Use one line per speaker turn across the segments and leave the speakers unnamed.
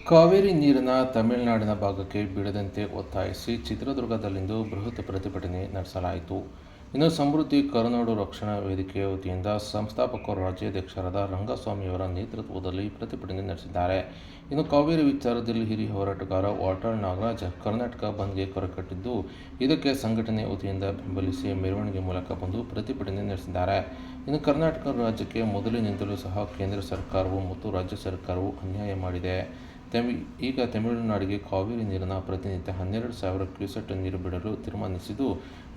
ಕಾವೇರಿ ನೀರನ್ನು ತಮಿಳುನಾಡಿನ ಭಾಗಕ್ಕೆ ಬಿಡದಂತೆ ಒತ್ತಾಯಿಸಿ ಚಿತ್ರದುರ್ಗದಲ್ಲಿಂದು ಬೃಹತ್ ಪ್ರತಿಭಟನೆ ನಡೆಸಲಾಯಿತು. ಇನ್ನು ಸಮೃದ್ಧಿ ಕರುನಾಡು ರಕ್ಷಣಾ ವೇದಿಕೆಯ ವತಿಯಿಂದ ಸಂಸ್ಥಾಪಕ ರಾಜ್ಯಾಧ್ಯಕ್ಷರಾದ ರಂಗಸ್ವಾಮಿಯವರ ನೇತೃತ್ವದಲ್ಲಿ ಪ್ರತಿಭಟನೆ ನಡೆಸಿದ್ದಾರೆ. ಇನ್ನು ಕಾವೇರಿ ವಿಚಾರದಲ್ಲಿ ಹಿರಿಯ ಹೋರಾಟಗಾರ ವಾಟಾಳ್ ನಾಗರಾಜ್ ಕರ್ನಾಟಕ ಬಂದ್ಗೆ ಕರೆಕಟ್ಟಿದ್ದು, ಇದಕ್ಕೆ ಸಂಘಟನೆ ವತಿಯಿಂದ ಬೆಂಬಲಿಸಿ ಮೆರವಣಿಗೆ ಮೂಲಕ ಬಂದು ಪ್ರತಿಭಟನೆ ನಡೆಸಿದ್ದಾರೆ. ಇನ್ನು ಕರ್ನಾಟಕ ರಾಜ್ಯಕ್ಕೆ ಮೊದಲಿನಿಂದಲೂ ಸಹ ಕೇಂದ್ರ ಸರ್ಕಾರವು ಮತ್ತು ರಾಜ್ಯ ಸರ್ಕಾರವು ಅನ್ಯಾಯ ಮಾಡಿದೆ. ಈಗ ತಮಿಳುನಾಡಿಗೆ ಕಾವೇರಿ ನೀರನ್ನು ಪ್ರತಿನಿತ್ಯ 12,000 ಕ್ಯೂಸೆಕ್ ನೀರು ಬಿಡಲು ತೀರ್ಮಾನಿಸಿದ್ದು,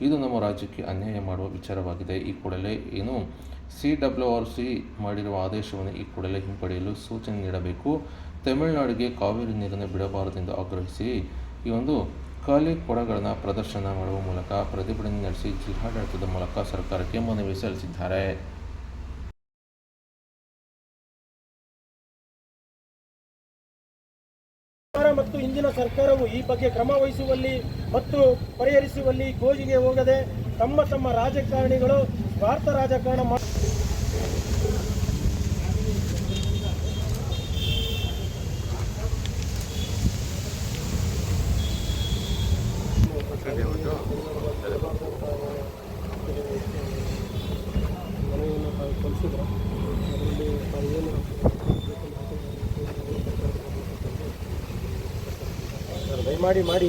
ಇದು ನಮ್ಮ ರಾಜ್ಯಕ್ಕೆ ಅನ್ಯಾಯ ಮಾಡುವ ವಿಚಾರವಾಗಿದೆ. ಈ ಕೂಡಲೇ CWRC ಮಾಡಿರುವ ಆದೇಶವನ್ನು ಈ ಕೂಡಲೇ ಹಿಂಪಡೆಯಲು ಸೂಚನೆ ನೀಡಬೇಕು. ತಮಿಳುನಾಡಿಗೆ ಕಾವೇರಿ ನೀರನ್ನು ಬಿಡಬಾರದೆಂದು ಆಗ್ರಹಿಸಿ ಈ ಒಂದು ಖಾಲಿ ಕೊಡಗಳನ್ನು ಪ್ರದರ್ಶನ ಮಾಡುವ ಮೂಲಕ ಪ್ರತಿಭಟನೆ ನಡೆಸಿ ಜಿಲ್ಲಾಡಳಿತದ ಮೂಲಕ ಸರ್ಕಾರಕ್ಕೆ ಮನವಿ ಸಲ್ಲಿಸಿದ್ದಾರೆ.
ಮತ್ತು ಇಂದಿನ ಸರ್ಕಾರವು ಈ ಬಗ್ಗೆ ಕ್ರಮ ವಹಿಸುವಲ್ಲಿ ಮತ್ತು ಪರಿಹರಿಸುವಲ್ಲಿ ಗೋಜಿಗೆ ಹೋಗದೆ ತಮ್ಮ ರಾಜಕಾರಣಿಗಳು ಸ್ವಾರ್ಥ ರಾಜಕಾರಣ ಮಾಡಿ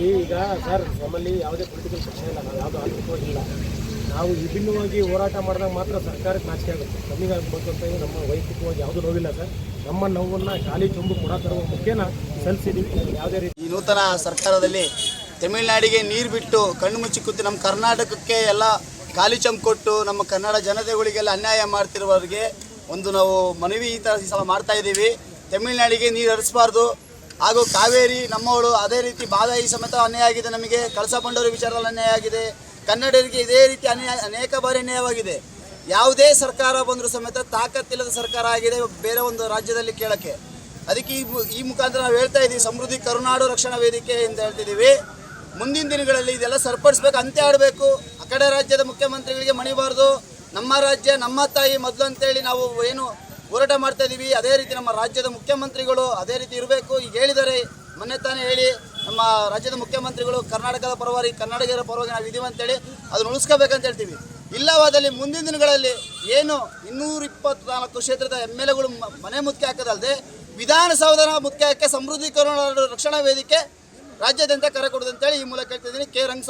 ಈಗ ಸರ್ ನಮ್ಮಲ್ಲಿ ಯಾವುದೇ ಪೊಲಿಟಿಕಲ್ ಪಕ್ಷ ಇಲ್ಲ, ನಾವು ಯಾವುದೂ ಆರ್ಥಿಕವಾಗಿಲ್ಲ. ನಾವು ವಿಭಿನ್ನವಾಗಿ ಹೋರಾಟ ಮಾಡಿದಾಗ ಮಾತ್ರ ಸರ್ಕಾರಕ್ಕೆ ನಾಚಿಕೆ ಆಗುತ್ತೆ. ಕಮ್ಮಿಗಾಗಬೇಕು ಅಂತ ನಮ್ಮ ವೈಯಕ್ತಿಕವಾಗಿ ಯಾವುದೂ ನೋವಿಲ್ಲ ಸರ್. ನಮ್ಮ ನೋವನ್ನು ಖಾಲಿ ತುಂಬು ಕೊಡ ತರುವ ಮುಖ್ಯನ ಸಲ್ಲಿಸಿದ್ದೀವಿ. ಯಾವುದೇ ರೀತಿ
ಈ ನೂತನ ಸರ್ಕಾರದಲ್ಲಿ ತಮಿಳುನಾಡಿಗೆ ನೀರು ಬಿಟ್ಟು ಕಣ್ಣು ಮುಚ್ಚಿ ಕೂತು ನಮ್ಮ ಕರ್ನಾಟಕಕ್ಕೆ ಎಲ್ಲ ಖಾಲಿ ಚಂಪು ಕೊಟ್ಟು ನಮ್ಮ ಕನ್ನಡ ಜನತೆಗಳಿಗೆಲ್ಲ ಅನ್ಯಾಯ ಮಾಡ್ತಿರುವವರಿಗೆ ಒಂದು ನಾವು ಮನವಿ ಈ ಸಲ ಮಾಡ್ತಾ ಇದ್ದೀವಿ. ತಮಿಳುನಾಡಿಗೆ ನೀರು ಹರಿಸಬಾರ್ದು. ಹಾಗೂ ಕಾವೇರಿ ನಮ್ಮವಳು, ಅದೇ ರೀತಿ ಬಾದಾಯಿ ಸಮೇತ ಅನ್ಯಾಯ ಆಗಿದೆ. ನಮಗೆ ಕಳಸಾ ಬಂಡೂರಿ ವಿಚಾರದಲ್ಲಿ ಅನ್ಯಾಯ ಆಗಿದೆ. ಕನ್ನಡಿಗರಿಗೆ ಇದೇ ರೀತಿ ಅನೇಕ ಬಾರಿ ಅನ್ಯಾಯವಾಗಿದೆ. ಯಾವುದೇ ಸರ್ಕಾರ ಬಂದರೂ ಸಮೇತ ತಾಕತ್ತಿಲ್ಲದ ಸರ್ಕಾರ ಆಗಿದೆ ಬೇರೆ ಒಂದು ರಾಜ್ಯದಲ್ಲಿ ಕೇಳೋಕ್ಕೆ. ಅದಕ್ಕೆ ಈ ಮುಖಾಂತರ ನಾವು ಹೇಳ್ತಾ ಇದ್ದೀವಿ, ಸಮೃದ್ಧಿ ಕರುನಾಡು ರಕ್ಷಣಾ ವೇದಿಕೆ ಅಂತ ಹೇಳ್ತಿದ್ದೀವಿ. ಮುಂದಿನ ದಿನಗಳಲ್ಲಿ ಇದೆಲ್ಲ ಸರಿಪಡಿಸ್ಬೇಕು, ಅಂತ್ಯ ಆಡಬೇಕು. ಆ ಕಡೆ ರಾಜ್ಯದ ಮುಖ್ಯಮಂತ್ರಿಗಳಿಗೆ ಮಣಿಬಾರ್ದು. ನಮ್ಮ ರಾಜ್ಯ ನಮ್ಮ ತಾಯಿ ಮೊದಲು ಅಂತೇಳಿ ನಾವು ಏನು ಹೋರಾಟ ಮಾಡ್ತಾ ಇದ್ದೀವಿ, ಅದೇ ರೀತಿ ನಮ್ಮ ರಾಜ್ಯದ ಮುಖ್ಯಮಂತ್ರಿಗಳು ಅದೇ ರೀತಿ ಇರಬೇಕು. ಈಗ ಹೇಳಿದ್ದಾರೆ, ಮೊನ್ನೆ ತಾನೇ ಹೇಳಿ ನಮ್ಮ ರಾಜ್ಯದ ಮುಖ್ಯಮಂತ್ರಿಗಳು ಕರ್ನಾಟಕದ ಪರವಾಗಿ ಕನ್ನಡಿಗರ ಪರವಾಗಿ ನಾವು ಇದೀವಿ ಅಂತೇಳಿ ಅದನ್ನು ಉಳಿಸ್ಕೋಬೇಕಂತ ಹೇಳ್ತೀವಿ. ಇಲ್ಲವಾದಲ್ಲಿ ಮುಂದಿನ ದಿನಗಳಲ್ಲಿ ಏನು 224 ಕ್ಷೇತ್ರದ MLAಗಳು ಮನೆ ಮುತ್ತಿಗೆ ಹಾಕೋದಲ್ಲದೆ ವಿಧಾನಸೌಧನ ಮುತ್ತಿಗೆ ಹಾಕಿ ಸಮೃದ್ಧಿ ಕರುನಾಡು ರಕ್ಷಣಾ ವೇದಿಕೆ ರಾಜ್ಯಾದ್ಯಂತ ಕರೆ ಕೊಡೋದು ಅಂತೇಳಿ ಈ ಮೂಲಕ ಹೇಳ್ತಿದ್ದೀನಿ. ಕೆ. ರಂಗಸ್ವಾಮಿ.